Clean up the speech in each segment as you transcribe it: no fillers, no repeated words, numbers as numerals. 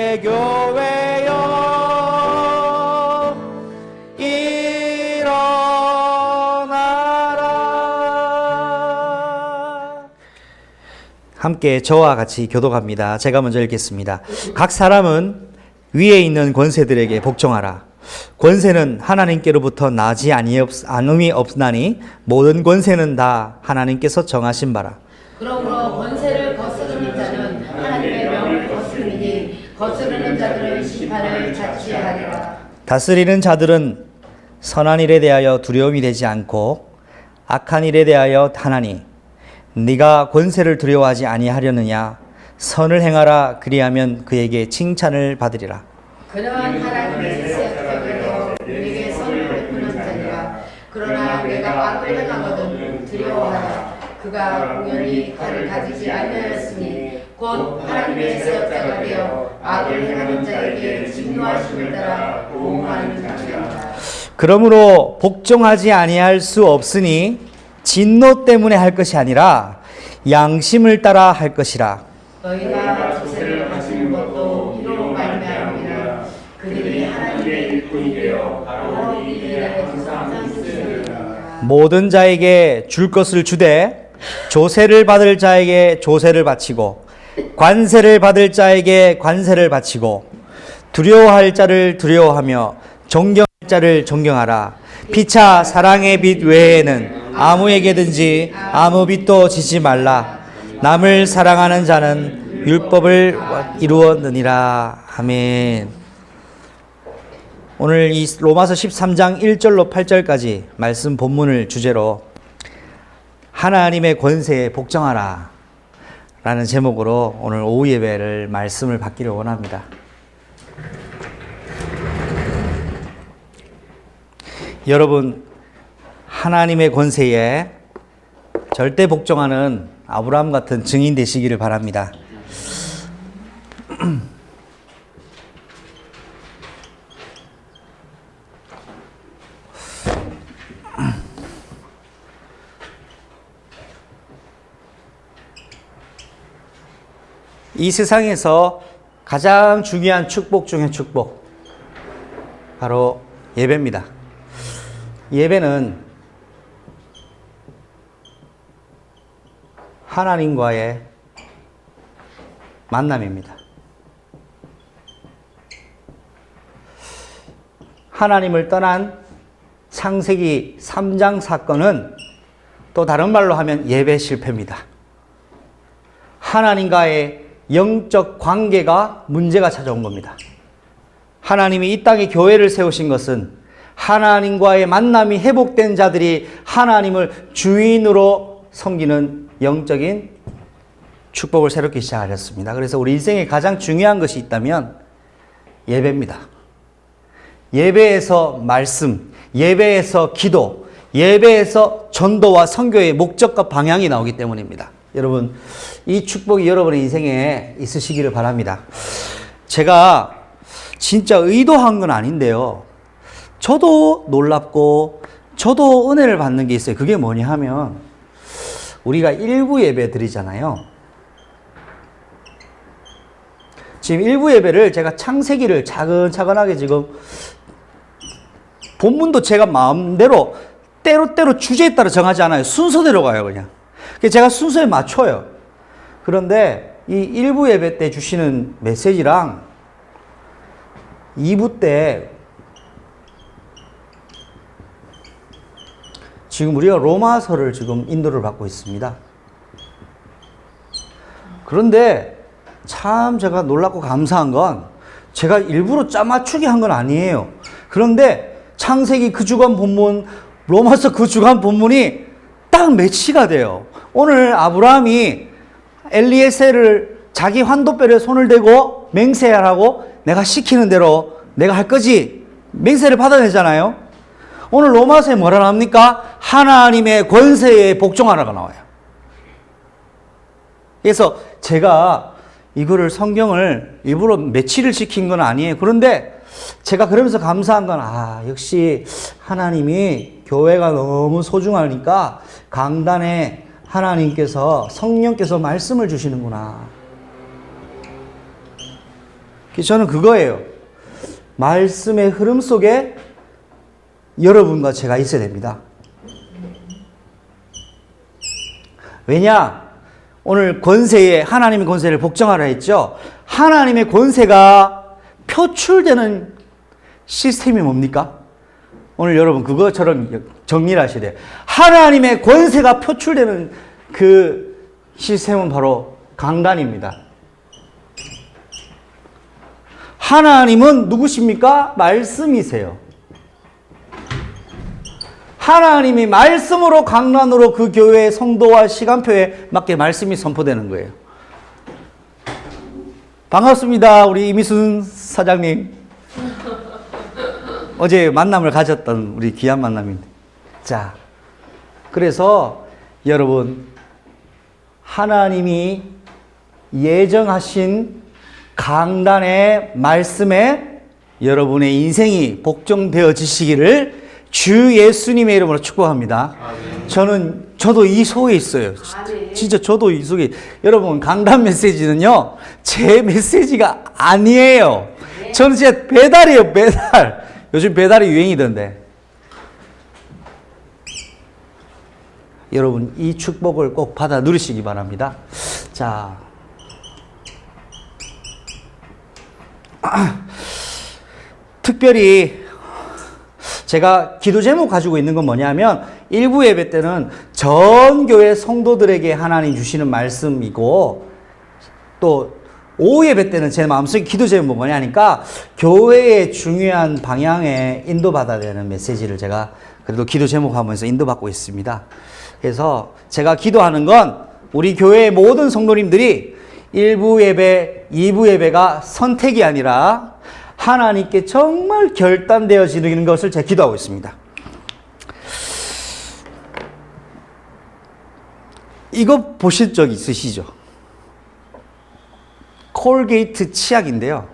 내 교회여 일어나라. 함께 저와 같이 교독합니다. 제가 먼저 읽겠습니다. 각 사람은 위에 있는 권세들에게 복종하라. 권세는 하나님께로부터 나지 아니함이 없나니 모든 권세는 다 하나님께서 정하신 바라. 그러므로 권세를 거스르는 자는 하나님의 명을 거스르니 거스르는 자들은 심판을 자취하리라. 다스리는 자들은 선한 일에 대하여 두려움이 되지 않고 악한 일에 대하여 하나니 네가 권세를 두려워하지 아니하려느냐. 선을 행하라. 그리하면 그에게 칭찬을 받으리라. 그는 하나님의 세력자가 되어 우리에게 선을 베푸는 자니라. 그러나 내가 악을 행하거든 두려워하라. 그가 공연히 칼을 가지지 아니하였으니 곧 하나님의 세력자가 되어 악을 행하는 자에게 진노하심을 따라 보응하는 자니라. 그러므로 복종하지 아니할 수 없으니 진노 때문에 할 것이 아니라 양심을 따라 할 것이라. 너희가 주세를 가지는 것도 이로 말미암으리라. 그들이 하나님의 일꾼이 되어 바로 이 일에 상상시키리라. 모든 자에게 줄 것을 주되 조세를 받을 자에게 조세를 바치고 관세를 받을 자에게 관세를 바치고 두려워할 자를 두려워하며 존경할 자를 존경하라. 피차 사랑의 빛 외에는 아무에게든지 아무 빚도 지지 말라. 남을 사랑하는 자는 율법을 이루었느니라. 아멘. 오늘 이 로마서 13장 1절로 8절까지 말씀 본문을 주제로 하나님의 권세에 복종하라 라는 제목으로 오늘 오후 예배를 말씀을 받기를 원합니다. 여러분, 하나님의 권세에 절대 복종하는 아브라함 같은 증인 되시기를 바랍니다. 이 세상에서 가장 중요한 축복 중의 축복, 바로 예배입니다. 예배는 하나님과의 만남입니다. 하나님을 떠난 창세기 3장 사건은 또 다른 말로 하면 예배 실패입니다. 하나님과의 영적 관계가 문제가 찾아온 겁니다. 하나님이 이 땅에 교회를 세우신 것은 하나님과의 만남이 회복된 자들이 하나님을 주인으로 섬기는 영적인 축복을 새롭게 시작하셨습니다. 그래서 우리 인생에 가장 중요한 것이 있다면 예배입니다. 예배에서 말씀, 예배에서 기도, 예배에서 전도와 선교의 목적과 방향이 나오기 때문입니다. 여러분, 이 축복이 여러분의 인생에 있으시기를 바랍니다. 제가 진짜 의도한 건 아닌데요. 저도 놀랍고 저도 은혜를 받는 게 있어요. 그게 뭐냐 하면 우리가 일부 예배 드리잖아요. 지금 일부 예배를 제가 창세기를 차근차근하게 지금 본문도 제가 마음대로 때로 주제에 따라 정하지 않아요. 순서대로 가요, 그냥. 그래서 제가 순서에 맞춰요. 그런데 이 일부 예배 때 주시는 메시지랑 2부 때 지금 우리가 로마서를 지금 인도를 받고 있습니다. 그런데 참 제가 놀랍고 감사한 건 제가 일부러 짜맞추기 한 건 아니에요. 그런데 창세기 그 주간 본문, 로마서 그 주간 본문이 딱 매치가 돼요. 오늘 아브라함이 엘리에셀을 자기 환도뼈에 손을 대고 맹세하라고 내가 시키는 대로 내가 할 거지 맹세를 받아내잖아요. 오늘 로마서에 뭐라 합니까? 하나님의 권세에 복종하라가 나와요. 그래서 제가 이거를 성경을 일부러 매치를 시킨 건 아니에요. 그런데 제가 그러면서 감사한 건 역시 하나님이 교회가 너무 소중하니까 강단에 하나님께서 성령께서 말씀을 주시는구나. 저는 그거예요. 말씀의 흐름 속에 여러분과 제가 있어야 됩니다. 왜냐? 오늘 권세에 하나님의 권세를 복종하라 했죠. 하나님의 권세가 표출되는 시스템이 뭡니까? 오늘 여러분 그것처럼 정리를 하셔야 돼요. 하나님의 권세가 표출되는 그 시스템은 바로 강단입니다. 하나님은 누구십니까? 말씀이세요. 하나님이 말씀으로 강단으로 그 교회의 성도와 시간표에 맞게 말씀이 선포되는 거예요. 반갑습니다. 우리 이미순 사장님. 어제 만남을 가졌던 우리 귀한 만남인데. 자, 그래서 여러분, 하나님이 예정하신 강단의 말씀에 여러분의 인생이 복종되어지시기를 주 예수님의 이름으로 축복합니다. 저도 이 속에 있어요. 진짜 저도 이 속에. 여러분, 강단 메시지는요, 제 메시지가 아니에요. 저는 진짜 배달이에요, 배달. 요즘 배달이 유행이던데. 여러분, 이 축복을 꼭 받아 누리시기 바랍니다. 자. 특별히 제가 기도 제목 가지고 있는 건 뭐냐면, 일부 예배 때는 전 교회 성도들에게 하나님 주시는 말씀이고, 또 오후 예배 때는 제 마음속에 기도 제목은 뭐냐니까 교회의 중요한 방향에 인도받아야 되는 메시지를 제가 그래도 기도 제목 하면서 인도받고 있습니다. 그래서 제가 기도하는 건 우리 교회의 모든 성도님들이 1부 예배, 2부 예배가 선택이 아니라 하나님께 정말 결단되어지는 것을 제가 기도하고 있습니다. 이거 보실 적 있으시죠? 콜게이트 치약인데요.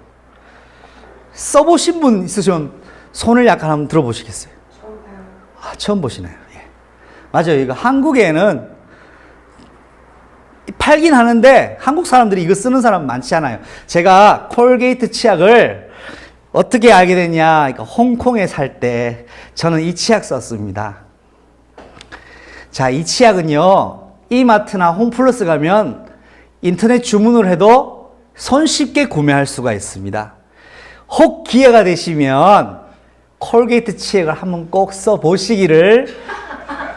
써보신 분 있으시면 손을 약간 한번 들어보시겠어요? 처음 보시나요? 예. 맞아요. 이거 한국에는 팔긴 하는데 한국 사람들이 이거 쓰는 사람 많지 않아요. 제가 콜게이트 치약을 어떻게 알게 됐냐? 그러니까 홍콩에 살 때 저는 이 치약 썼습니다. 자, 이 치약은요, 이마트나 홈플러스 가면 인터넷 주문을 해도 손쉽게 구매할 수가 있습니다. 혹 기회가 되시면 콜게이트 치약을 한번 꼭 써보시기를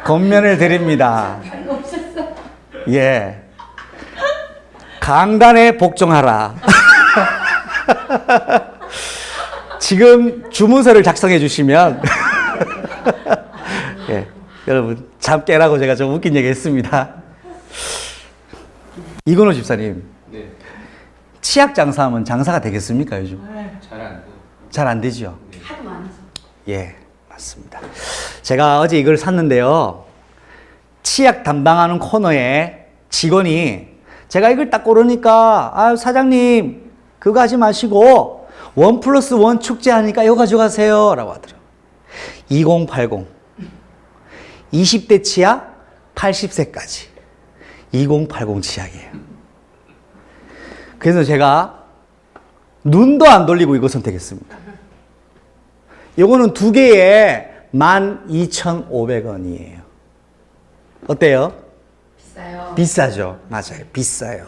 권면을 드립니다. 예. 강단에 복종하라. 지금 주문서를 작성해 주시면 예, 여러분 잠 깨라고 제가 좀 웃긴 얘기 했습니다. 이건호 집사님, 네. 치약 장사하면 장사가 되겠습니까 요즘? 잘 안 돼요. 잘 안 되죠? 네. 하도 많아서. 예, 맞습니다. 제가 어제 이걸 샀는데요. 치약 담당하는 코너에 직원이 제가 이걸 딱 고르니까, 아, 사장님, 그거 하지 마시고, 1+1 축제하니까 이거 가져가세요. 라고 하더라고요. 2080. 20대 치약, 80세까지. 2080 치약이에요. 그래서 제가 눈도 안 돌리고 이거 선택했습니다. 요거는 두 개에 12,500원이에요. 어때요? 비싸요. 비싸죠. 맞아요. 비싸요.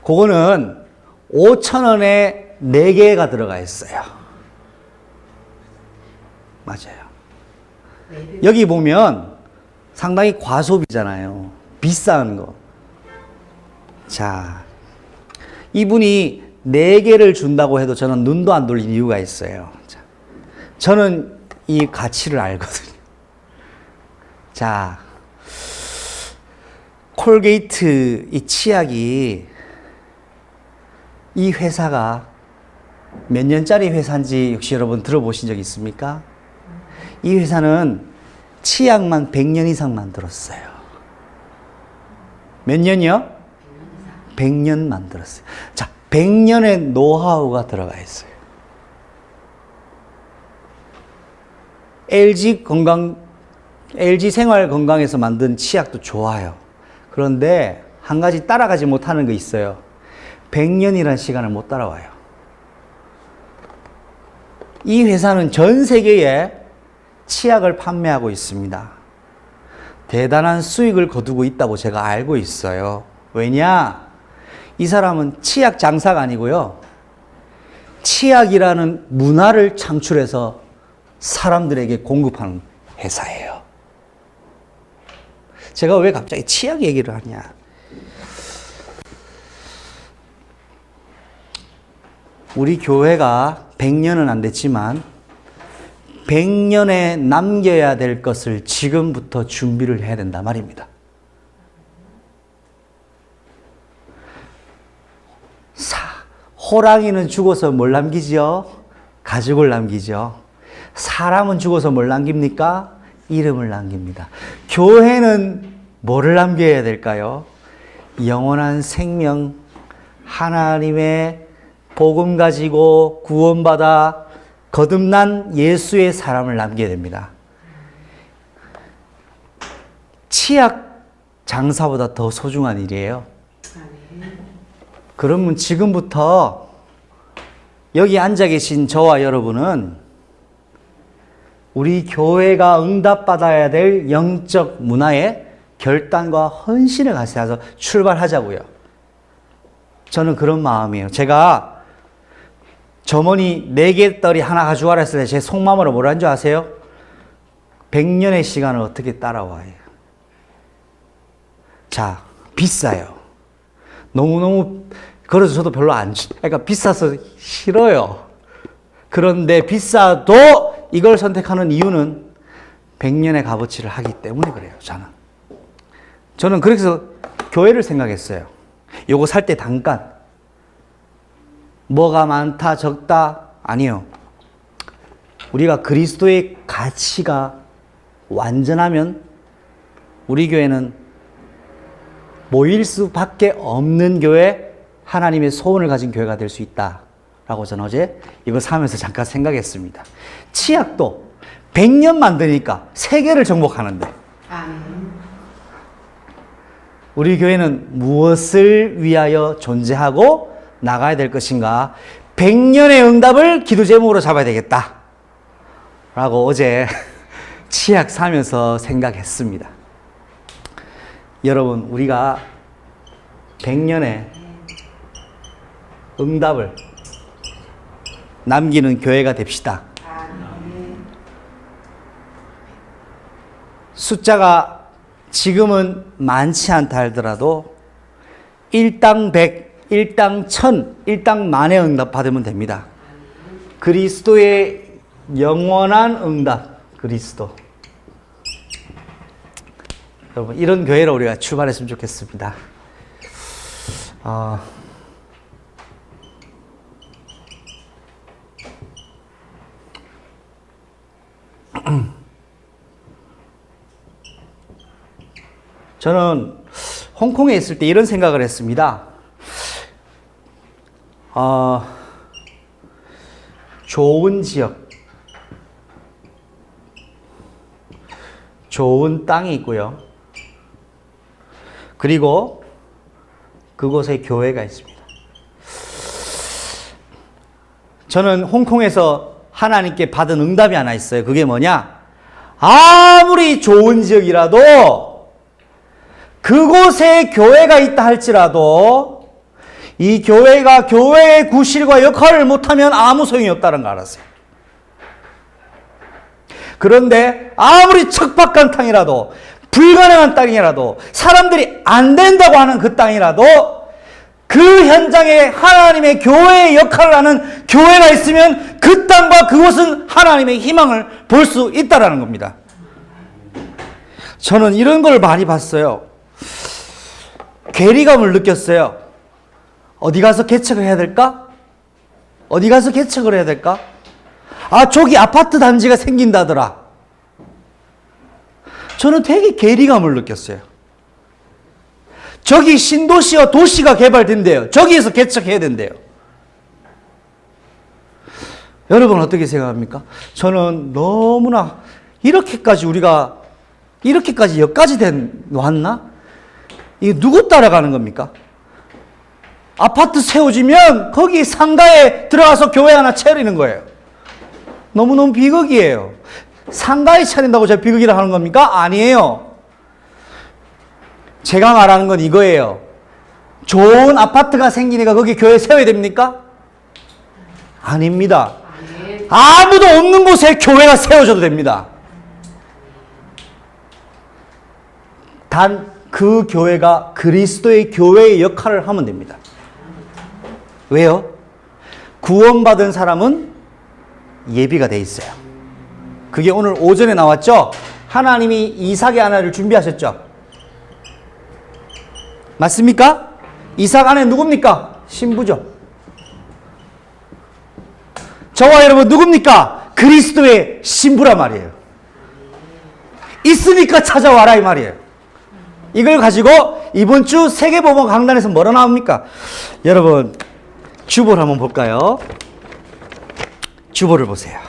그거는 5,000원에 4개가 들어가 있어요. 맞아요. 여기 보면 상당히 과소비잖아요. 비싼 거. 자, 이분이 4개를 준다고 해도 저는 눈도 안 돌린 이유가 있어요. 자, 저는 이 가치를 알거든요. 자, 콜게이트 이 치약이 이 회사가 몇 년짜리 회사인지 혹시 여러분 들어보신 적 있습니까? 이 회사는 치약만 100년 이상 만들었어요. 몇 년이요? 100년 만들었어요. 자, 100년의 노하우가 들어가 있어요. LG 생활 건강에서 만든 치약도 좋아요. 그런데 한 가지 따라가지 못하는 거 있어요. 100년이라는 시간을 못 따라와요. 이 회사는 전 세계에 치약을 판매하고 있습니다. 대단한 수익을 거두고 있다고 제가 알고 있어요. 왜냐? 이 사람은 치약 장사가 아니고요. 치약이라는 문화를 창출해서 사람들에게 공급하는 회사예요. 제가 왜 갑자기 치약 얘기를 하냐? 우리 교회가 100년은 안 됐지만 100년에 남겨야 될 것을 지금부터 준비를 해야 된다 말입니다. 호랑이는 죽어서 뭘 남기죠? 가죽을 남기죠. 사람은 죽어서 뭘 남깁니까? 이름을 남깁니다. 교회는 뭐를 남겨야 될까요? 영원한 생명, 하나님의 복음 가지고 구원받아 거듭난 예수의 사람을 남겨야 됩니다. 치약 장사보다 더 소중한 일이에요. 그러면 지금부터 여기 앉아 계신 저와 여러분은 우리 교회가 응답받아야 될 영적 문화에 결단과 헌신을 가져서 출발하자고요. 저는 그런 마음이에요. 제가 점원이 4개 떨이 하나 가져가라 했을 때 제 속마음으로 뭐라는 줄 아세요? 100년의 시간을 어떻게 따라와요? 자, 비싸요. 너무너무, 그래서 저도 별로 그러니까 비싸서 싫어요. 그런데 비싸도 이걸 선택하는 이유는 100년의 값어치를 하기 때문에 그래요, 저는 그래서 교회를 생각했어요. 요거 살 때 단가. 뭐가 많다, 적다? 아니요. 우리가 그리스도의 가치가 완전하면 우리 교회는 모일 수밖에 없는 교회, 하나님의 소원을 가진 교회가 될 수 있다라고 저는 어제 이거 사면서 잠깐 생각했습니다. 치약도 100년 만드니까 세계를 정복하는데 우리 교회는 무엇을 위하여 존재하고 나가야 될 것인가? 100년의 응답을 기도 제목으로 잡아야 되겠다 라고 어제 치약 사면서 생각했습니다. 여러분, 우리가 100년의 응답을 남기는 교회가 됩시다. 숫자가 지금은 많지 않다 하더라도 1당 100, 1당 1000, 1당 만의 응답 받으면 됩니다. 그리스도의 영원한 응답, 그리스도. 여러분, 이런 교회로 우리가 출발했으면 좋겠습니다. 저는 홍콩에 있을 때 이런 생각을 했습니다. 좋은 지역, 좋은 땅이 있고요. 그리고 그곳에 교회가 있습니다. 저는 홍콩에서 하나님께 받은 응답이 하나 있어요. 그게 뭐냐? 아무리 좋은 지역이라도 그곳에 교회가 있다 할지라도 이 교회가 교회의 구실과 역할을 못하면 아무 소용이 없다는 걸 알았어요. 그런데 아무리 척박한 땅이라도, 불가능한 땅이라도, 사람들이 안 된다고 하는 그 땅이라도 그 현장에 하나님의 교회의 역할을 하는 교회가 있으면 그 땅과 그곳은 하나님의 희망을 볼 수 있다는 겁니다. 저는 이런 걸 많이 봤어요. 괴리감을 느꼈어요. 어디 가서 개척을 해야 될까? 어디 가서 개척을 해야 될까? 저기 아파트 단지가 생긴다더라. 저는 되게 괴리감을 느꼈어요. 저기 신도시와 도시가 개발된대요. 저기에서 개척해야 된대요. 여러분 어떻게 생각합니까? 저는 너무나 이렇게까지 여기까지 왔나? 이게 누구 따라가는 겁니까? 아파트 세워지면 거기 상가에 들어가서 교회 하나 차리는 거예요. 너무너무 비극이에요. 상가에 차린다고 제가 비극이라 하는 겁니까? 아니에요. 제가 말하는 건 이거예요. 좋은 아파트가 생기니까 거기 교회 세워야 됩니까? 아닙니다. 아무도 없는 곳에 교회가 세워져도 됩니다. 단 그 교회가 그리스도의 교회의 역할을 하면 됩니다. 왜요? 구원받은 사람은 예비가 돼 있어요. 그게 오늘 오전에 나왔죠? 하나님이 이삭의 아내를 준비하셨죠? 맞습니까? 이삭 아내 누굽니까? 신부죠. 저와 여러분 누굽니까? 그리스도의 신부란 말이에요. 있으니까 찾아와라 이 말이에요. 이걸 가지고 이번 주 세계보험 강단에서 뭐라 나옵니까? 여러분 주보를 한번 볼까요? 주보를 보세요.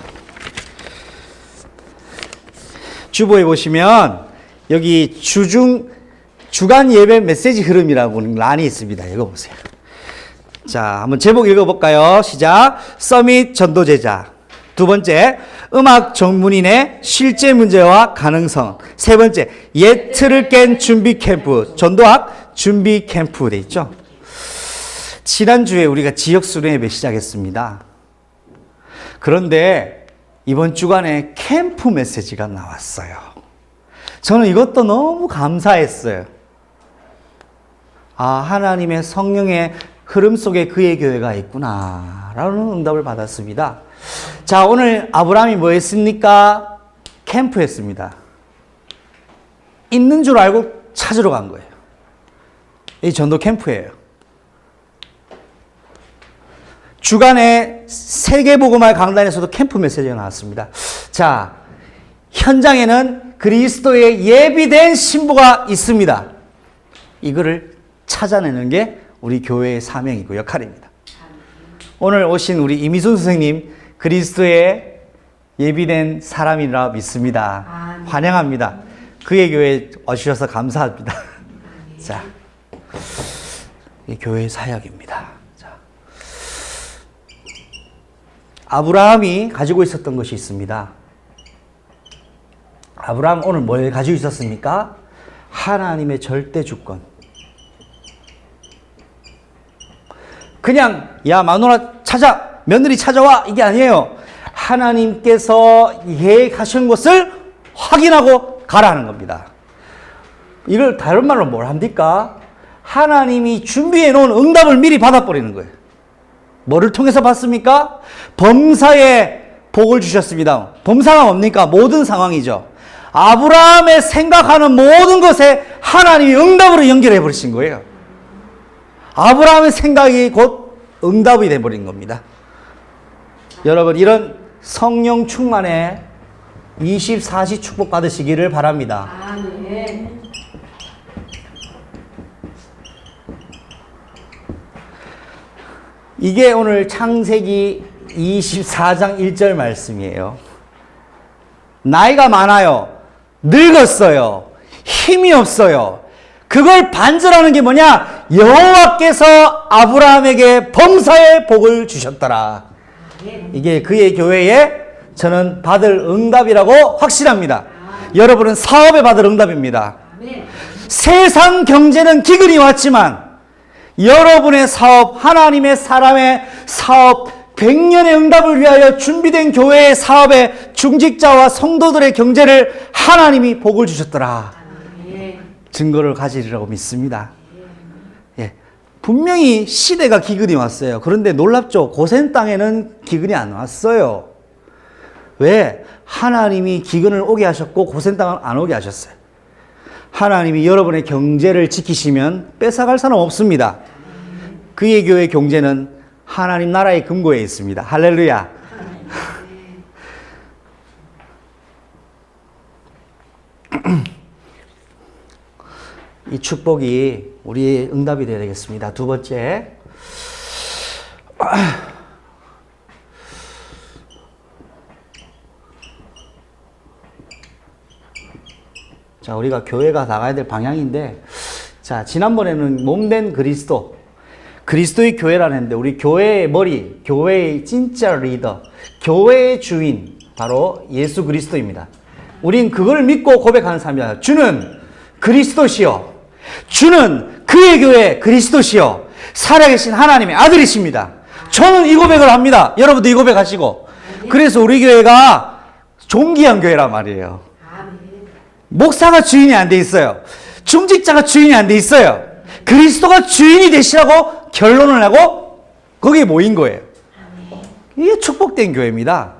주보에 보시면 여기 주간 예배 메시지 흐름이라고 하는 란이 있습니다. 이거 보세요. 자, 한번 제목 읽어볼까요? 시작. 서밋 전도제자. 두 번째, 음악 전문인의 실제 문제와 가능성. 세 번째, 옛 틀을 깬 준비 캠프. 전도학 준비 캠프 돼 있죠. 지난주에 우리가 지역 수련 예배 시작했습니다. 그런데 이번 주간에 캠프 메시지가 나왔어요. 저는 이것도 너무 감사했어요. 아, 하나님의 성령의 흐름 속에 그의 교회가 있구나 라는 응답을 받았습니다. 자, 오늘 아브라함이 뭐 했습니까? 캠프 했습니다. 있는 줄 알고 찾으러 간 거예요. 이 전도 캠프예요. 주간에 세계복음화 강단에서도 캠프 메시지가 나왔습니다. 자, 현장에는 그리스도의 예비된 신부가 있습니다. 이거를 찾아내는 게 우리 교회의 사명이고 역할입니다. 오늘 오신 우리 이미순 선생님 그리스도의 예비된 사람이라 믿습니다. 환영합니다. 그의 교회에 와주셔서 감사합니다. 자, 이 교회의 사역입니다. 자, 아브라함이 가지고 있었던 것이 있습니다. 아브라함 오늘 뭘 가지고 있었습니까? 하나님의 절대 주권. 그냥 야 마누라 며느리 찾아와 이게 아니에요. 하나님께서 계획하신 것을 확인하고 가라는 겁니다. 이걸 다른 말로 뭘 합니까? 하나님이 준비해 놓은 응답을 미리 받아버리는 거예요. 뭐를 통해서 받습니까? 범사에 복을 주셨습니다. 범사가 뭡니까? 모든 상황이죠. 아브라함의 생각하는 모든 것에 하나님이 응답으로 연결해 버리신 거예요. 아브라함의 생각이 곧 응답이 되어버린 겁니다. 여러분 이런 성령 충만에 24시 축복 받으시기를 바랍니다. 아멘. 이게 오늘 창세기 24장 1절 말씀이에요. 나이가 많아요. 늙었어요. 힘이 없어요. 그걸 반절하는 게 뭐냐? 여호와께서 아브라함에게 범사의 복을 주셨더라. 이게 그의 교회에 저는 받을 응답이라고 확신합니다. 여러분은 사업에 받을 응답입니다. 세상 경제는 기근이 왔지만 여러분의 사업, 하나님의 사람의 사업, 100년의 응답을 위하여 준비된 교회의 사업에 중직자와 성도들의 경제를 하나님이 복을 주셨더라. 증거를 가지리라고 믿습니다. 예, 분명히 시대가 기근이 왔어요. 그런데 놀랍죠? 고센 땅에는 기근이 안 왔어요. 왜? 하나님이 기근을 오게 하셨고 고센 땅을 안 오게 하셨어요. 하나님이 여러분의 경제를 지키시면 뺏어갈 사람 없습니다. 그의 교회 경제는 하나님 나라의 금고에 있습니다. 할렐루야. 이 축복이 우리의 응답이 되어야 되겠습니다. 두 번째, 자, 우리가 교회가 나가야 될 방향인데, 자, 지난번에는 몸된 그리스도의 교회라는 했는데, 우리 교회의 머리, 교회의 진짜 리더, 교회의 주인, 바로 예수 그리스도입니다. 우린 그걸 믿고 고백하는 사람이야. 주는 그리스도시요. 주는 그의 교회 그리스도시요. 살아계신 하나님의 아들이십니다. 저는 이 고백을 합니다. 여러분도 이 고백하시고. 그래서 우리 교회가 존귀한 교회란 말이에요. 목사가 주인이 안 돼 있어요. 중직자가 주인이 안 돼 있어요. 그리스도가 주인이 되시라고 결론을 하고 거기에 모인 거예요. 이게 축복된 교회입니다.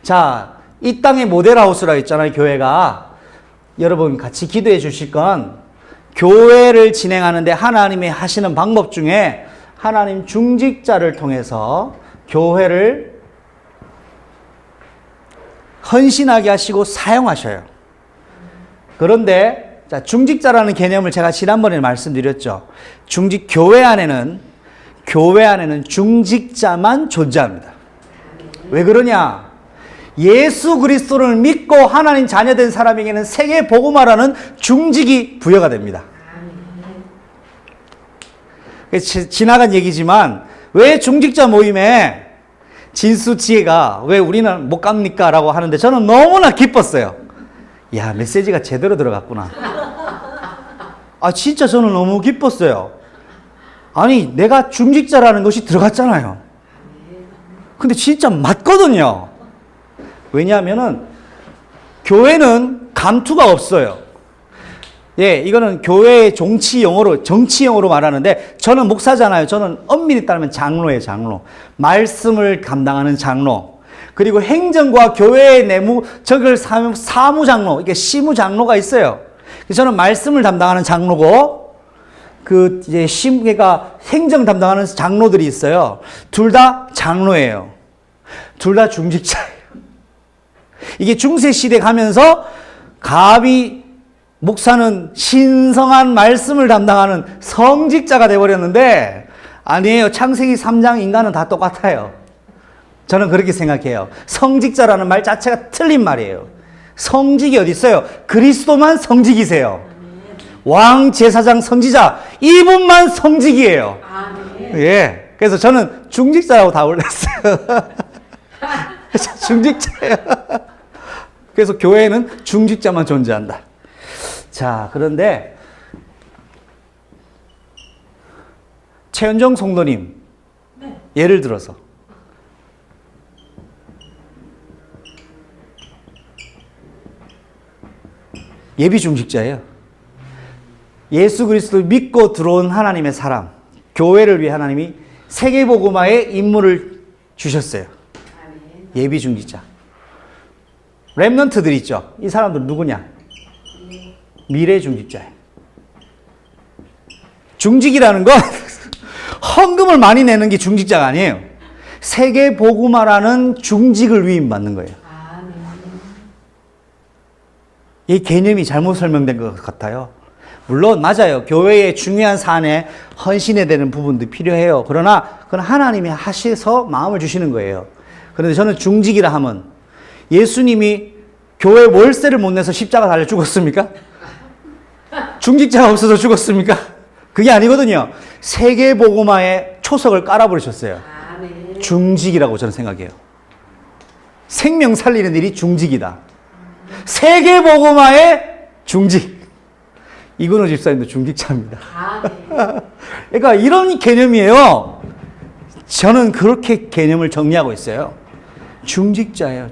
자, 이 땅의 모델하우스라고 했잖아요, 교회가. 여러분 같이 기도해 주실 건 교회를 진행하는데 하나님이 하시는 방법 중에 하나님 중직자를 통해서 교회를 헌신하게 하시고 사용하셔요. 그런데 자, 중직자라는 개념을 제가 지난번에 말씀드렸죠. 교회 안에는 중직자만 존재합니다. 왜 그러냐? 예수 그리스도를 믿고 하나님 자녀된 사람에게는 세계 복음화라는 중직이 부여가 됩니다. 지나간 얘기지만 왜 중직자 모임에 진수지혜가 왜 우리는 못 갑니까? 라고 하는데 저는 너무나 기뻤어요. 야, 메시지가 제대로 들어갔구나. 아, 진짜 저는 너무 기뻤어요. 아니, 내가 중직자라는 것이 들어갔잖아요. 근데 진짜 맞거든요. 왜냐하면은 교회는 감투가 없어요. 예, 이거는 교회의 정치 용어로 말하는데 저는 목사잖아요. 저는 엄밀히 따르면 장로예요, 장로. 말씀을 감당하는 장로. 그리고 행정과 교회의 저걸 사무장로, 이게 시무장로가 있어요. 저는 말씀을 담당하는 장로고, 그러니까 행정 담당하는 장로들이 있어요. 둘 다 장로예요. 둘 다 중직자예요. 이게 중세시대 가면서 목사는 신성한 말씀을 담당하는 성직자가 되어버렸는데, 아니에요. 창세기 3장 인간은 다 똑같아요. 저는 그렇게 생각해요. 성직자라는 말 자체가 틀린 말이에요. 성직이 어디 있어요? 그리스도만 성직이세요. 왕, 제사장, 선지자 이분만 성직이에요. 예. 그래서 저는 중직자라고 다 올렸어요. 중직자예요. 그래서 교회는 중직자만 존재한다. 자, 그런데 최현정 성도님, 예를 들어서 예비 중직자예요. 예수 그리스도를 믿고 들어온 하나님의 사람, 교회를 위해 하나님이 세계복음화의 임무를 주셨어요. 예비 중직자. 렘넌트들 있죠. 이 사람들 누구냐? 미래 중직자예요. 중직이라는 건 헌금을 많이 내는 게 중직자가 아니에요. 세계복음화라는 중직을 위임받는 거예요. 이 개념이 잘못 설명된 것 같아요. 물론 맞아요. 교회의 중요한 사안에 헌신해야 되는 부분도 필요해요. 그러나 그건 하나님이 하셔서 마음을 주시는 거예요. 그런데 저는 중직이라 하면 예수님이 교회 월세를 못 내서 십자가 달려 죽었습니까? 중직자가 없어서 죽었습니까? 그게 아니거든요. 세계복음화의 초석을 깔아버리셨어요. 중직이라고 저는 생각해요. 생명 살리는 일이 중직이다. 세계복음화의 중직. 이근호 집사님도 중직자입니다. 그러니까 이런 개념이에요. 저는 그렇게 개념을 정리하고 있어요. 중직자예요.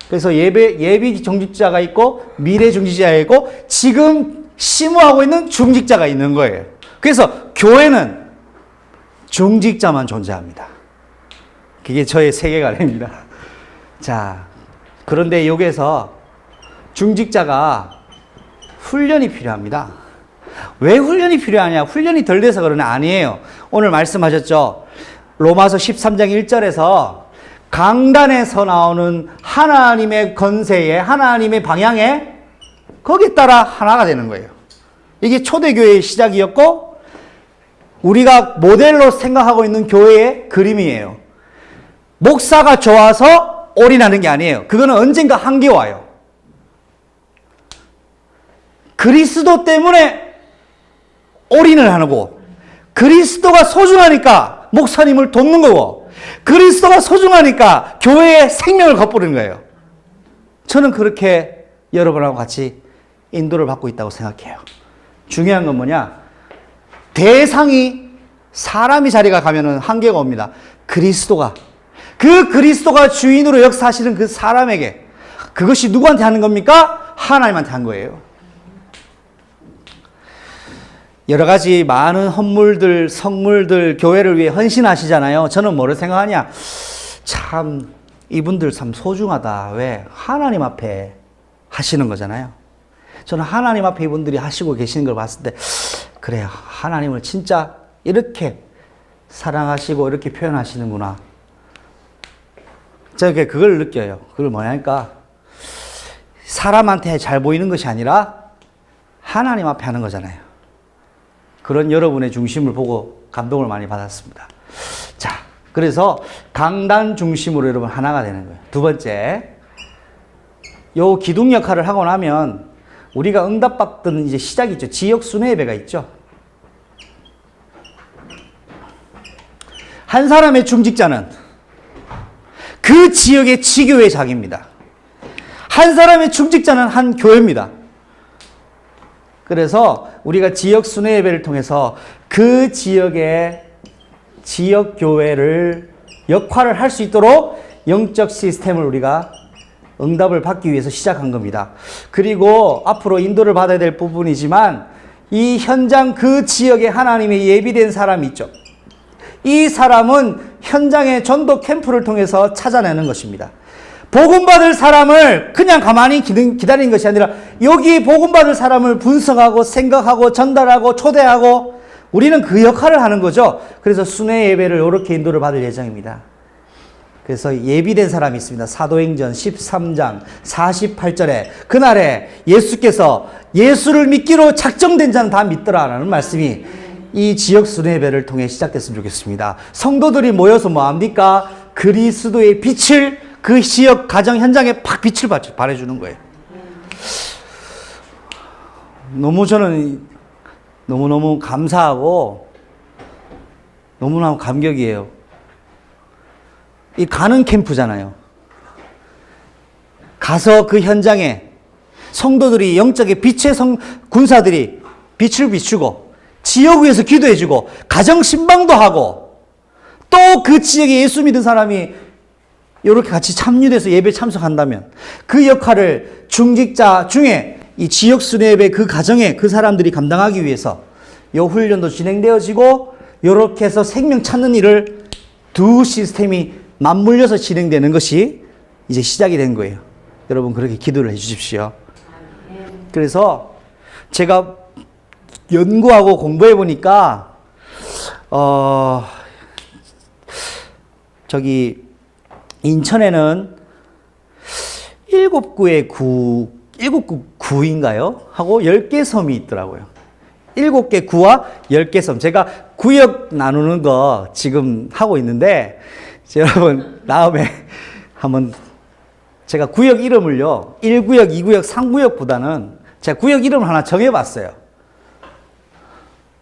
그래서 예비 중직자가 있고 미래 중직자가 있고 지금 심우하고 있는 중직자가 있는 거예요. 그래서 교회는 중직자만 존재합니다. 그게 저의 세계관입니다. 자, 그런데 여기에서 중직자가 훈련이 필요합니다. 왜 훈련이 필요하냐? 훈련이 덜 돼서 그러냐? 아니에요. 오늘 말씀하셨죠. 로마서 13장 1절에서 강단에서 나오는 하나님의 건세에, 하나님의 방향에 거기에 따라 하나가 되는 거예요. 이게 초대교회의 시작이었고 우리가 모델로 생각하고 있는 교회의 그림이에요. 목사가 좋아서 올인하는 게 아니에요. 그거는 언젠가 한계 와요. 그리스도 때문에 올인을 하고 그리스도가 소중하니까 목사님을 돕는 거고 그리스도가 소중하니까 교회의 생명을 거부르는 거예요. 저는 그렇게 여러분하고 같이 인도를 받고 있다고 생각해요. 중요한 건 뭐냐? 대상이 사람이 자리가 가면은 한계가 옵니다. 그리스도가 주인으로 역사하시는 그 사람에게, 그것이 누구한테 하는 겁니까? 하나님한테 한 거예요. 여러 가지 많은 헌물들, 성물들 교회를 위해 헌신하시잖아요. 저는 뭐를 생각하냐? 참 이분들 참 소중하다. 왜? 하나님 앞에 하시는 거잖아요. 저는 하나님 앞에 이분들이 하시고 계시는 걸 봤을 때 그래요. 하나님을 진짜 이렇게 사랑하시고 이렇게 표현하시는구나. 제가 그걸 느껴요. 그걸 뭐냐니까 사람한테 잘 보이는 것이 아니라 하나님 앞에 하는 거잖아요. 그런 여러분의 중심을 보고 감동을 많이 받았습니다. 자, 그래서 강단 중심으로 여러분 하나가 되는 거예요. 두 번째, 요 기둥 역할을 하고 나면 우리가 응답받던 이제 시작이 있죠. 지역 순회 예배가 있죠. 한 사람의 중직자는 그 지역의 지교의 자기입니다. 한 사람의 중직자는 한 교회입니다. 그래서 우리가 지역 순회 예배를 통해서 그 지역의 지역 교회를 역할을 할 수 있도록 영적 시스템을 우리가 응답을 받기 위해서 시작한 겁니다. 그리고 앞으로 인도를 받아야 될 부분이지만 이 현장 그 지역에 하나님의 예비된 사람이 있죠. 이 사람은 현장의 전도 캠프를 통해서 찾아내는 것입니다. 복음받을 사람을 그냥 가만히 기다리는 것이 아니라 여기 복음받을 사람을 분석하고 생각하고 전달하고 초대하고 우리는 그 역할을 하는 거죠. 그래서 순회 예배를 이렇게 인도를 받을 예정입니다. 그래서 예비된 사람이 있습니다. 사도행전 13장 48절에 그날에 예수께서 예수를 믿기로 작정된 자는 다 믿더라라는 말씀이 이 지역 순회 예배를 통해 시작됐으면 좋겠습니다. 성도들이 모여서 뭐합니까? 그리스도의 빛을 그 지역 가정 현장에 팍 빛을 발해주는 거예요. 저는 너무너무 감사하고 너무너무 감격이에요. 이 가는 캠프잖아요. 가서 그 현장에 성도들이 영적의 빛의 군사들이 빛을 비추고 지역 위에서 기도해주고 가정 신방도 하고 또 그 지역에 예수 믿은 사람이 이렇게 같이 참여돼서 예배에 참석한다면 그 역할을 중직자 중에 이 지역 순회 예배 그 가정에 그 사람들이 감당하기 위해서 이 훈련도 진행되어지고 이렇게 해서 생명 찾는 일을 두 시스템이 맞물려서 진행되는 것이 이제 시작이 된 거예요. 여러분 그렇게 기도를 해 주십시오. 그래서 제가 연구하고 공부해 보니까 인천에는 7구의 7구 구인가요? 하고 10개 섬이 있더라고요. 7개 구와 10개 섬. 제가 구역 나누는 거 지금 하고 있는데, 여러분, 다음에 한번 제가 구역 이름을요, 1구역, 2구역, 3구역보다는 제가 구역 이름을 하나 정해봤어요.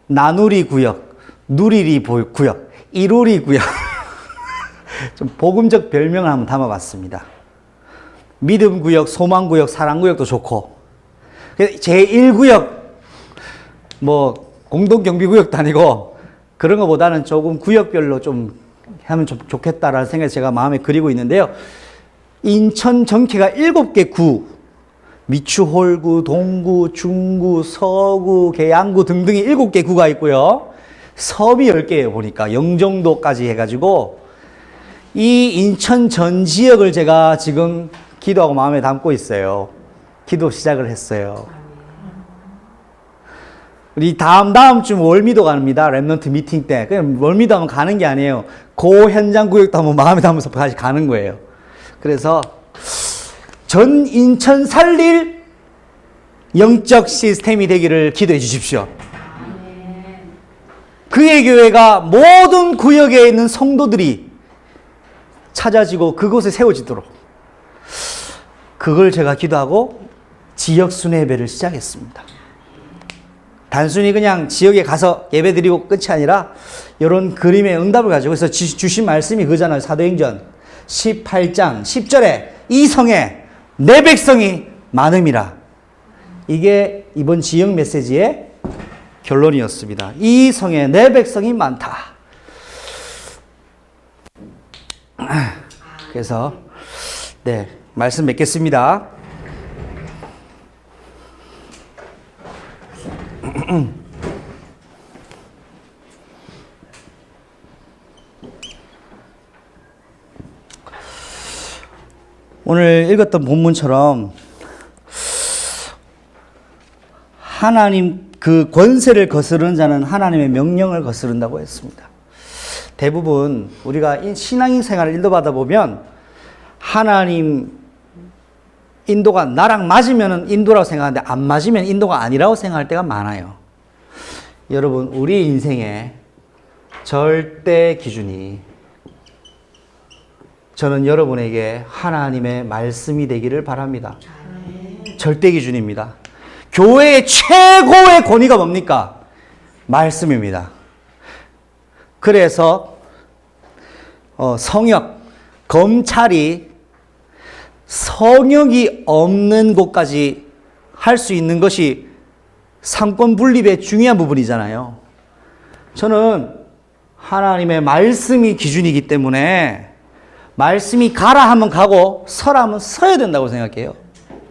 나누리 구역, 누리리 구역, 이루리 구역. 좀 복음적 별명을 한번 담아봤습니다. 믿음 구역, 소망 구역, 사랑 구역도 좋고, 제1구역, 공동 경비 구역도 아니고, 그런 것보다는 조금 구역별로 좀 하면 좀 좋겠다라는 생각이 제가 마음에 그리고 있는데요. 인천 전체가 7개 구, 미추홀구, 동구, 중구, 서구, 계양구 등등이 7개 구가 있고요. 섬이 10개예요, 보니까. 영종도까지 해가지고, 이 인천 전 지역을 제가 지금 기도하고 마음에 담고 있어요. 기도 시작을 했어요. 우리 다음 주 월미도 갑니다. 랩넌트 미팅 때. 그냥 월미도 하면 가는 게 아니에요. 그 현장 구역도 한번 마음에 담아서 다시 가는 거예요. 그래서 전 인천 살릴 영적 시스템이 되기를 기도해 주십시오. 그의 교회가 모든 구역에 있는 성도들이 찾아지고 그곳에 세워지도록, 그걸 제가 기도하고 지역 순회 예배를 시작했습니다. 단순히 그냥 지역에 가서 예배드리고 끝이 아니라 이런 그림의 응답을 가지고 그래서 주신 말씀이 그잖아요. 사도행전 18장 10절에 이 성에 내 백성이 많음이라. 이게 이번 지역 메시지의 결론이었습니다. 이 성에 내 백성이 많다. 그래서 네, 말씀 맺겠습니다. 오늘 읽었던 본문처럼 하나님 그 권세를 거스르는 자는 하나님의 명령을 거스른다고 했습니다. 대부분 우리가 신앙인 생활을 인도받아 보면 하나님 인도가 나랑 맞으면 인도라고 생각하는데 안 맞으면 인도가 아니라고 생각할 때가 많아요. 여러분, 우리 인생의 절대 기준이 저는 여러분에게 하나님의 말씀이 되기를 바랍니다. 절대 기준입니다. 교회의 최고의 권위가 뭡니까? 말씀입니다. 그래서 성역, 검찰이 성역이 없는 곳까지 할 수 있는 것이 상권 분립의 중요한 부분이잖아요. 저는 하나님의 말씀이 기준이기 때문에 말씀이 가라 하면 가고 서라 하면 서야 된다고 생각해요.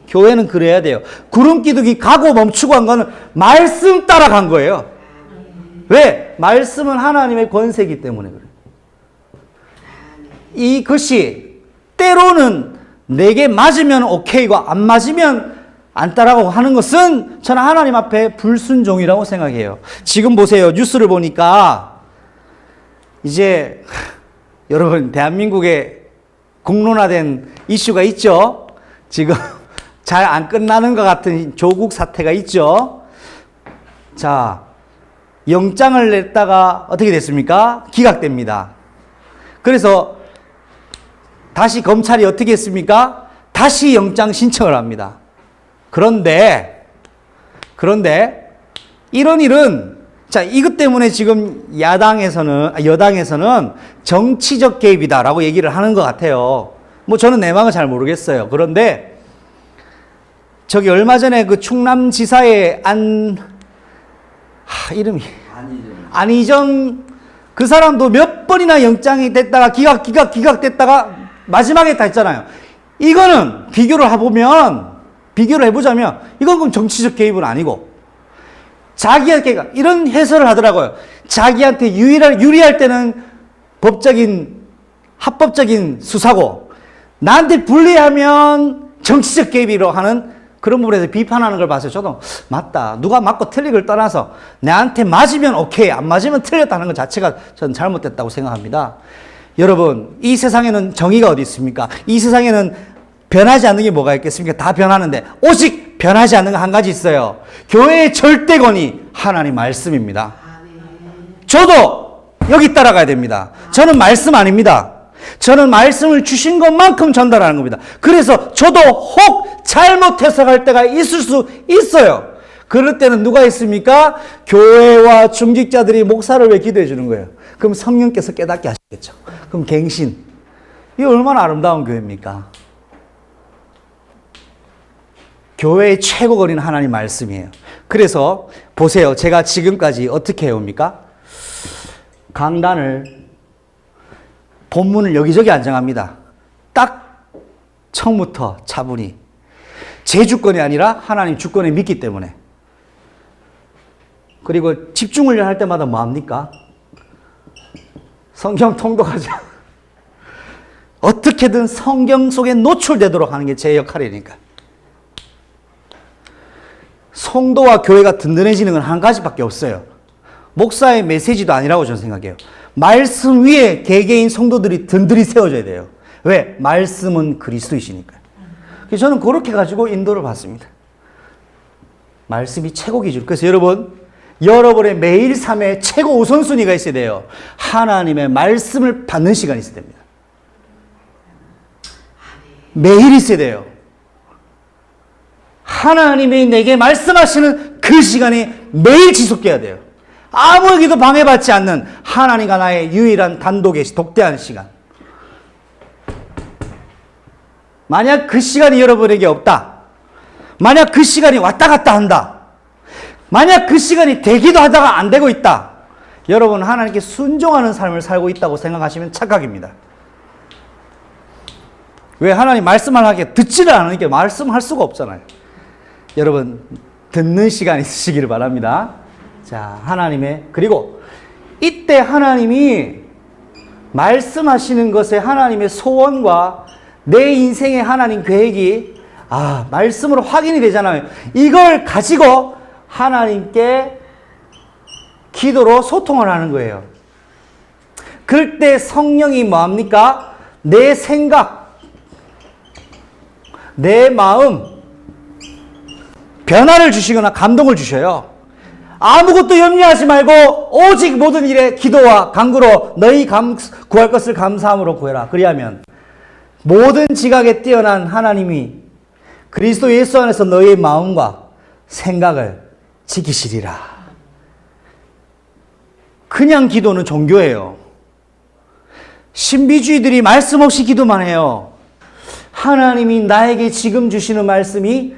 교회는 그래야 돼요. 구름기둥이 가고 멈추고 한 거는 말씀 따라간 거예요. 왜? 말씀은 하나님의 권세이기 때문에 그래요. 이것이 때로는 내게 맞으면 오케이고 안 맞으면 안 따라가고 하는 것은 저는 하나님 앞에 불순종이라고 생각해요. 지금 보세요. 뉴스를 보니까 이제 여러분 대한민국에 공론화된 이슈가 있죠. 지금 잘 안 끝나는 것 같은 조국 사태가 있죠. 자, 영장을 냈다가 어떻게 됐습니까? 기각됩니다. 그래서 다시 검찰이 어떻게 했습니까? 다시 영장 신청을 합니다. 그런데 이런 일은 자, 이것 때문에 지금 여당에서는 정치적 개입이다라고 얘기를 하는 것 같아요. 뭐 저는 내막은 잘 모르겠어요. 그런데 저기 얼마 전에 그 충남지사의 이름이 안희정 그 사람도 몇 번이나 영장이 됐다가 기각됐다가 마지막에 다 했잖아요. 이거는 비교를 해보자면 이건 그럼 정치적 개입은 아니고 자기한테 이런 해설을 하더라고요. 자기한테 유리할 때는 합법적인 수사고 나한테 불리하면 정치적 개입이라고 하는 그런 부분에서 비판하는 걸 봐서 저도 맞다. 누가 맞고 틀리를 떠나서 나한테 맞으면 오케이, 안 맞으면 틀렸다는 것 자체가 저는 잘못됐다고 생각합니다. 여러분, 이 세상에는 정의가 어디 있습니까? 이 세상에는 변하지 않는 게 뭐가 있겠습니까? 다 변하는데 오직 변하지 않는 거 한 가지 있어요. 교회의 절대 권위 하나님 말씀입니다. 저도 여기 따라가야 됩니다. 저는 말씀 아닙니다. 저는 말씀을 주신 것만큼 전달하는 겁니다. 그래서 저도 혹 잘못 해석할 때가 있을 수 있어요. 그럴 때는 누가 있습니까? 교회와 중직자들이 목사를 왜 기도해 주는 거예요? 그럼 성령께서 깨닫게 하시겠죠. 그럼 갱신. 이게 얼마나 아름다운 교회입니까? 교회의 최고 거리는 하나님 말씀이에요. 그래서 보세요. 제가 지금까지 어떻게 해옵니까? 강단을 본문을 여기저기 안 정합니다. 딱 처음부터 차분히 제 주권이 아니라 하나님 주권에 믿기 때문에. 그리고 집중을 할 때마다 뭐 합니까? 성경 통독하자. 어떻게든 성경 속에 노출되도록 하는 게 제 역할이니까. 성도와 교회가 든든해지는 건 한 가지밖에 없어요. 목사의 메시지도 아니라고 저는 생각해요. 말씀 위에 개개인 성도들이 든든히 세워져야 돼요. 왜? 말씀은 그리스도이시니까요. 그래서 저는 그렇게 가지고 인도를 받습니다. 말씀이 최고 기준. 그래서 여러분의 매일 삶에 최고 우선순위가 있어야 돼요. 하나님의 말씀을 받는 시간이 있어야 됩니다. 매일 있어야 돼요. 하나님이 내게 말씀하시는 그 시간이 매일 지속돼야 돼요. 아무에게도 방해받지 않는 하나님과 나의 유일한 단독의 독대한 시간. 만약 그 시간이 여러분에게 없다. 만약 그 시간이 왔다 갔다 한다. 만약 그 시간이 되기도 하다가 안 되고 있다. 여러분 하나님께 순종하는 삶을 살고 있다고 생각하시면 착각입니다. 왜 하나님 말씀하게 듣지를 않으니까 말씀할 수가 없잖아요. 여러분 듣는 시간 있으시기를 바랍니다. 자, 하나님의 그리고 이때 하나님이 말씀하시는 것에 하나님의 소원과 내 인생의 하나님 계획이 말씀으로 확인이 되잖아요. 이걸 가지고 하나님께 기도로 소통을 하는 거예요. 그럴 때 성령이 뭐합니까? 내 생각, 내 마음, 변화를 주시거나 감동을 주셔요. 아무것도 염려하지 말고 오직 모든 일에 기도와 간구로 너희 구할 것을 감사함으로 구해라. 그리하면 모든 지각에 뛰어난 하나님이 그리스도 예수 안에서 너희의 마음과 생각을 지키시리라. 그냥 기도는 종교예요. 신비주의들이 말씀 없이 기도만 해요. 하나님이 나에게 지금 주시는 말씀이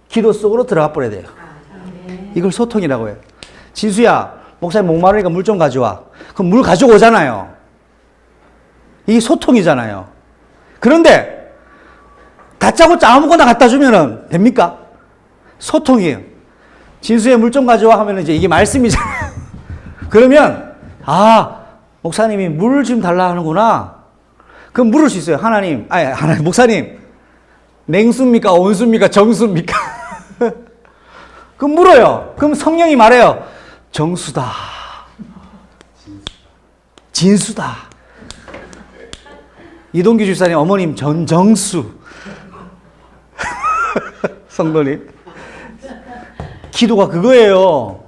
기도 속으로 들어가 버려야 돼요. 이걸 소통이라고 해요. 진수야, 목사님 목마르니까 물 좀 가져와. 그럼 물 가져오잖아요. 이게 소통이잖아요. 그런데 다짜고짜 아무거나 갖다 주면 됩니까? 소통이에요. 진수야 물 좀 가져와 하면 이제 이게 말씀이잖아요. 그러면 목사님이 물을 좀 달라 하는구나. 그럼 물을 수 있어요. 하나님, 목사님 냉수입니까? 온수입니까? 정수입니까? 그럼 물어요. 그럼 성령이 말해요. 정수다. 진수다. 이동규 집사님 어머님 정수. 성도님. 기도가 그거예요.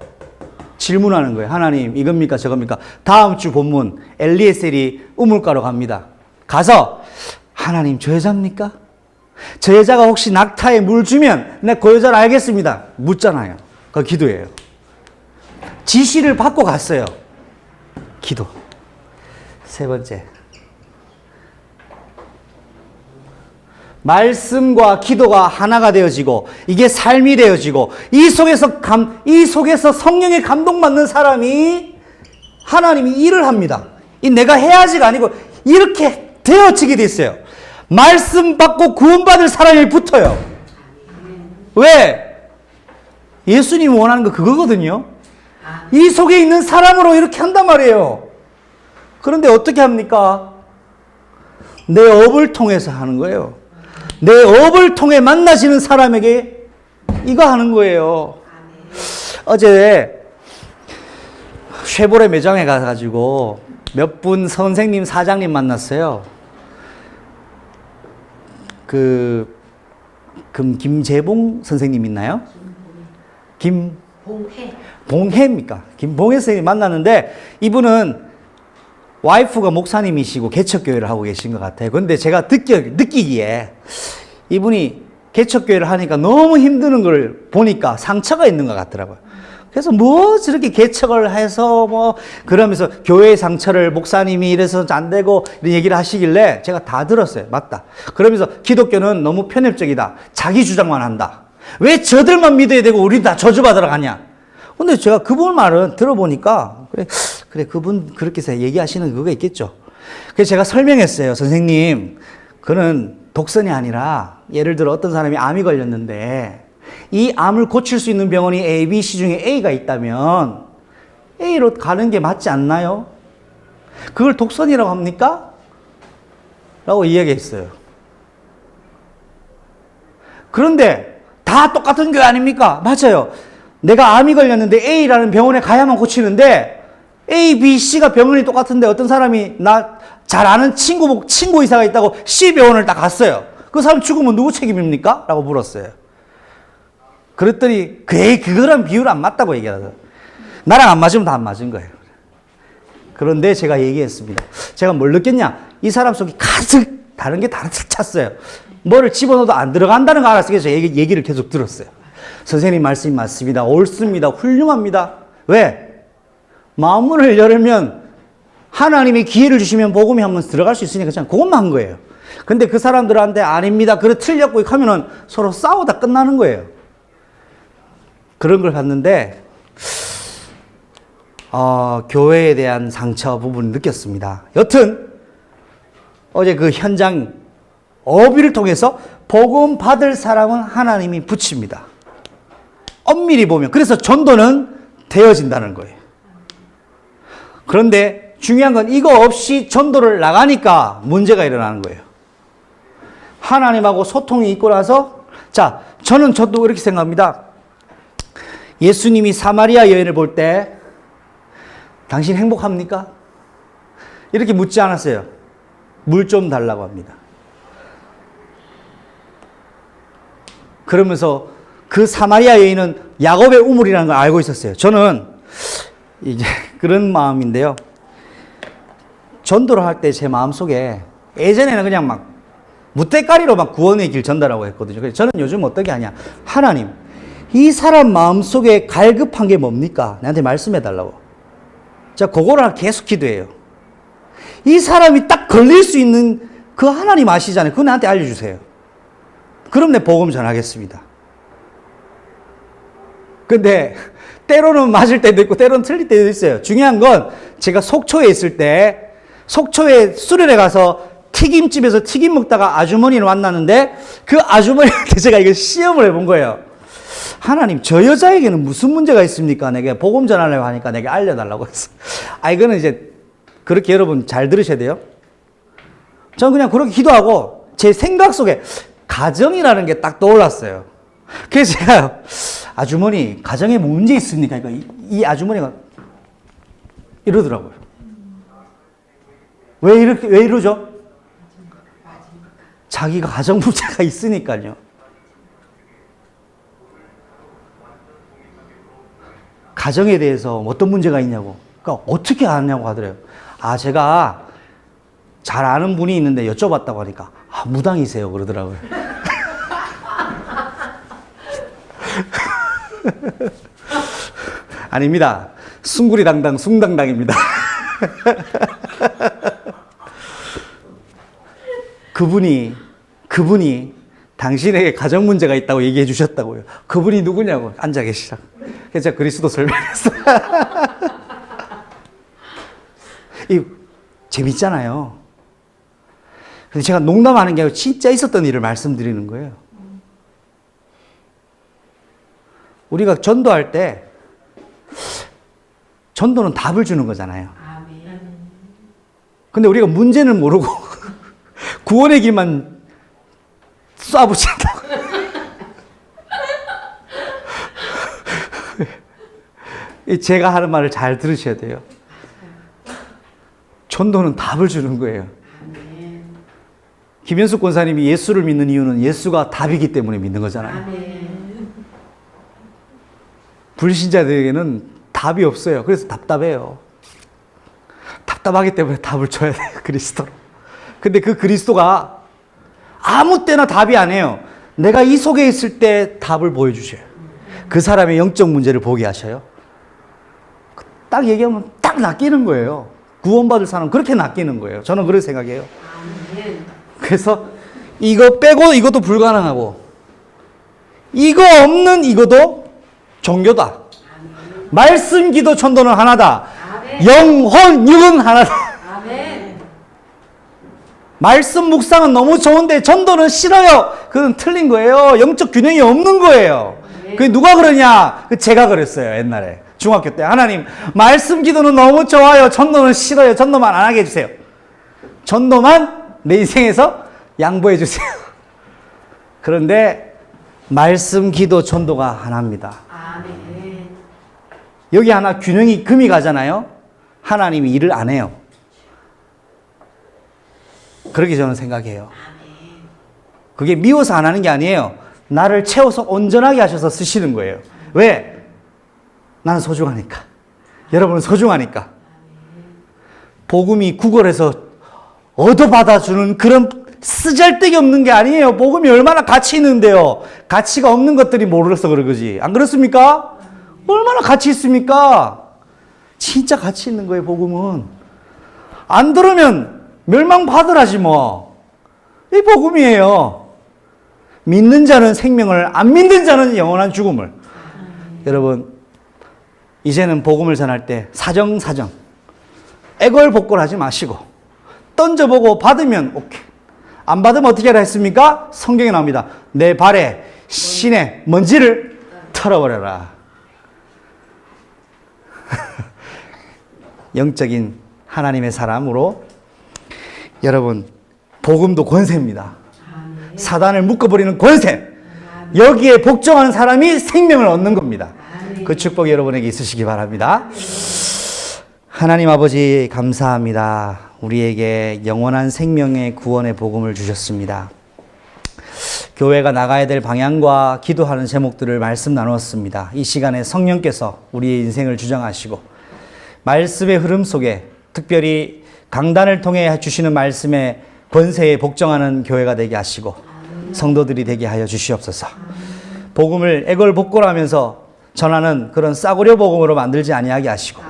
질문하는 거예요. 하나님 이겁니까 저겁니까? 다음 주 본문 엘리에셀이 우물가로 갑니다. 가서 하나님 저 여자입니까? 저 여자가 혹시 낙타에 물 주면 내가 그 여자를 알겠습니다. 묻잖아요. 그 기도예요. 지시를 받고 갔어요. 기도. 세 번째. 말씀과 기도가 하나가 되어지고 이게 삶이 되어지고 이 속에서 성령의 감동받는 사람이 하나님이 일을 합니다. 이 내가 해야지가 아니고 이렇게 되어지게 돼 있어요. 말씀 받고 구원받을 사람이 붙어요. 왜? 예수님이 원하는 거 그거거든요. 이 속에 있는 사람으로 이렇게 한단 말이에요. 그런데 어떻게 합니까? 내 업을 통해서 하는 거예요. 내 업을 통해 만나시는 사람에게 이거 하는 거예요. 어제 쉐보레 매장에 가가지고 몇 분 선생님, 사장님 만났어요. 김재봉 선생님 있나요? 봉해입니까? 김봉해 선생님 만났는데 이분은 와이프가 목사님이시고 개척교회를 하고 계신 것 같아요. 근데 제가 느끼기에 이분이 개척교회를 하니까 너무 힘드는 걸 보니까 상처가 있는 것 같더라고요. 그래서 뭐 저렇게 개척을 해서 그러면서 교회의 상처를 목사님이 이래서 안 되고 이런 얘기를 하시길래 제가 다 들었어요. 맞다. 그러면서 기독교는 너무 편협적이다. 자기 주장만 한다. 왜 저들만 믿어야 되고 우리 다 저주받으러 가냐. 근데 제가 그분 말은 들어보니까 그래 그분 그렇게 해서 얘기하시는 그거 있겠죠. 그래서 제가 설명했어요. 선생님, 그는 독선이 아니라 예를 들어 어떤 사람이 암이 걸렸는데 이 암을 고칠 수 있는 병원이 A, B, C 중에 A가 있다면 A로 가는 게 맞지 않나요? 그걸 독선이라고 합니까? 라고 이야기했어요. 그런데 다 똑같은 교회 아닙니까? 맞아요. 내가 암이 걸렸는데 A라는 병원에 가야만 고치는데 A, B, C가 병원이 똑같은데 어떤 사람이 나 잘 아는 친구 의사가 있다고 C 병원을 딱 갔어요. 그 사람 죽으면 누구 책임입니까? 라고 물었어요. 그랬더니 그거랑 비율 안 맞다고 얘기하더라고요. 나랑 안 맞으면 다 안 맞은 거예요. 그런데 제가 얘기했습니다. 제가 뭘 느꼈냐? 이 사람 속에 가득 다른 게 가득 찼어요. 뭐를 집어넣어도 안 들어간다는 거 알았어요. 그래서 얘기를 계속 들었어요. 선생님 말씀이 맞습니다. 옳습니다. 훌륭합니다. 왜? 마음문을 열면 하나님이 기회를 주시면 복음이 한번 들어갈 수 있으니까 그냥 그것만 한 거예요. 근데 그 사람들한테 아닙니다. 그래 틀렸고 하면은 서로 싸우다 끝나는 거예요. 그런 걸 봤는데 교회에 대한 상처 부분을 느꼈습니다. 여튼 어제 그 현장 어비를 통해서 복음 받을 사람은 하나님이 붙입니다. 엄밀히 보면 그래서 전도는 되어진다는 거예요. 그런데 중요한 건 이거 없이 전도를 나가니까 문제가 일어나는 거예요. 하나님하고 소통이 있고 나서 자, 저는 저도 이렇게 생각합니다. 예수님이 사마리아 여인을 볼 때 당신 행복합니까? 이렇게 묻지 않았어요. 물 좀 달라고 합니다. 그러면서 그 사마리아 여인은 야곱의 우물이라는 걸 알고 있었어요. 저는 이제 그런 마음인데요. 전도를 할 때 제 마음속에 예전에는 그냥 막 무대가리로 막 구원의 길 전달하고 했거든요. 그래서 저는 요즘 어떻게 하냐. 하나님, 이 사람 마음속에 갈급한 게 뭡니까? 나한테 말씀해 달라고. 자, 그거를 계속 기도해요. 이 사람이 딱 걸릴 수 있는 그 하나님 아시잖아요. 그거 나한테 알려주세요. 그럼 내 복음 전하겠습니다. 근데 때로는 맞을 때도 있고 때로는 틀릴 때도 있어요. 중요한 건 제가 속초에 있을 때 속초에 수련회 가서 튀김집에서 튀김 먹다가 아주머니를 만났는데 그 아주머니한테 제가 이거 시험을 해본 거예요. 하나님, 저 여자에게는 무슨 문제가 있습니까? 내게 복음 전하려고 하니까 내게 알려달라고 했어. 이거는 이제 그렇게 여러분 잘 들으셔야 돼요. 저는 그냥 그렇게 기도하고 제 생각 속에 가정이라는 게 딱 떠올랐어요. 그래서 제가 아주머니, 가정에 문제 있습니까? 이 아주머니가 이러더라고요. 왜 이러죠? 자기가 가정 문제가 있으니까요. 가정에 대해서 어떤 문제가 있냐고. 그러니까 어떻게 아냐고 하더래요. 제가 잘 아는 분이 있는데 여쭤봤다고 하니까 무당이세요 그러더라고요. 아닙니다. 숭구리당당 숭당당입니다. 그분이 당신에게 가정 문제가 있다고 얘기해 주셨다고요. 그분이 누구냐고 앉아 계시라. 그래서 제가 그리스도 설명했어요. 이 재밌잖아요. 근데 제가 농담하는 게 아니고 진짜 있었던 일을 말씀드리는 거예요. 우리가 전도할 때 전도는 답을 주는 거잖아요. 근데 우리가 문제는 모르고 구원의 길만 쏴붙인다고. 제가 하는 말을 잘 들으셔야 돼요. 전도는 답을 주는 거예요. 김현숙 권사님이 예수를 믿는 이유는 예수가 답이기 때문에 믿는 거잖아요. 불신자들에게는 답이 없어요. 그래서 답답해요. 답답하기 때문에 답을 줘야 돼요. 그리스도로. 근데 그 그리스도가 아무 때나 답이 아니에요. 내가 이 속에 있을 때 답을 보여주셔요. 그 사람의 영적 문제를 보게 하셔요. 딱 얘기하면 딱 낚이는 거예요. 구원받을 사람은 그렇게 낚이는 거예요. 저는 그렇게 생각해요. 그래서 이거 빼고 이것도 불가능하고 이거 없는 이것도 종교다. 말씀, 기도, 전도는 하나다. 영혼, 육은 하나다. 말씀 묵상은 너무 좋은데 전도는 싫어요. 그건 틀린 거예요. 영적 균형이 없는 거예요. 그게 누가 그러냐? 제가 그랬어요. 옛날에 중학교 때. 하나님, 말씀 기도는 너무 좋아요. 전도는 싫어요. 전도만 안 하게 해주세요. 전도만 내 인생에서 양보해 주세요. 그런데 말씀, 기도, 전도가 하나입니다. 여기 하나 균형이 금이 가잖아요. 하나님이 일을 안 해요. 그렇게 저는 생각해요. 그게 미워서 안 하는 게 아니에요. 나를 채워서 온전하게 하셔서 쓰시는 거예요. 왜? 나는 소중하니까. 여러분은 소중하니까. 복음이 구걸해서 얻어받아주는 그런 쓰잘데기 없는 게 아니에요. 복음이 얼마나 가치 있는데요. 가치가 없는 것들이 모르서 그런 거지. 안 그렇습니까? 얼마나 가치 있습니까? 진짜 가치 있는 거예요, 복음은. 안 들으면 멸망받으라지 뭐. 이 복음이에요. 믿는 자는 생명을, 안 믿는 자는 영원한 죽음을. 여러분, 이제는 복음을 전할 때 사정사정, 애걸복걸하지 마시고 던져보고 받으면 오케이. 안 받으면 어떻게 하라 했습니까? 성경에 나옵니다. 내 발에 신의 먼지를 털어버려라. 영적인 하나님의 사람으로 여러분, 복음도 권세입니다. 사단을 묶어버리는 권세. 여기에 복종하는 사람이 생명을 얻는 겁니다. 그 축복이 여러분에게 있으시기 바랍니다. 하나님 아버지 감사합니다. 우리에게 영원한 생명의 구원의 복음을 주셨습니다. 교회가 나가야 될 방향과 기도하는 제목들을 말씀 나누었습니다. 이 시간에 성령께서 우리의 인생을 주장하시고 말씀의 흐름 속에 특별히 강단을 통해 주시는 말씀의 권세에 복종하는 교회가 되게 하시고 성도들이 되게 하여 주시옵소서. 복음을 애걸복걸하면서 전하는 그런 싸구려 복음으로 만들지 아니하게 하시고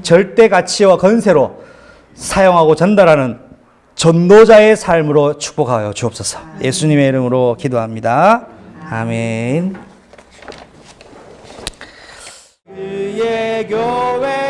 절대 가치와 건세로 사용하고 전달하는 전도자의 삶으로 축복하여 주옵소서. 예수님의 이름으로 기도합니다. 아멘. 그의 교회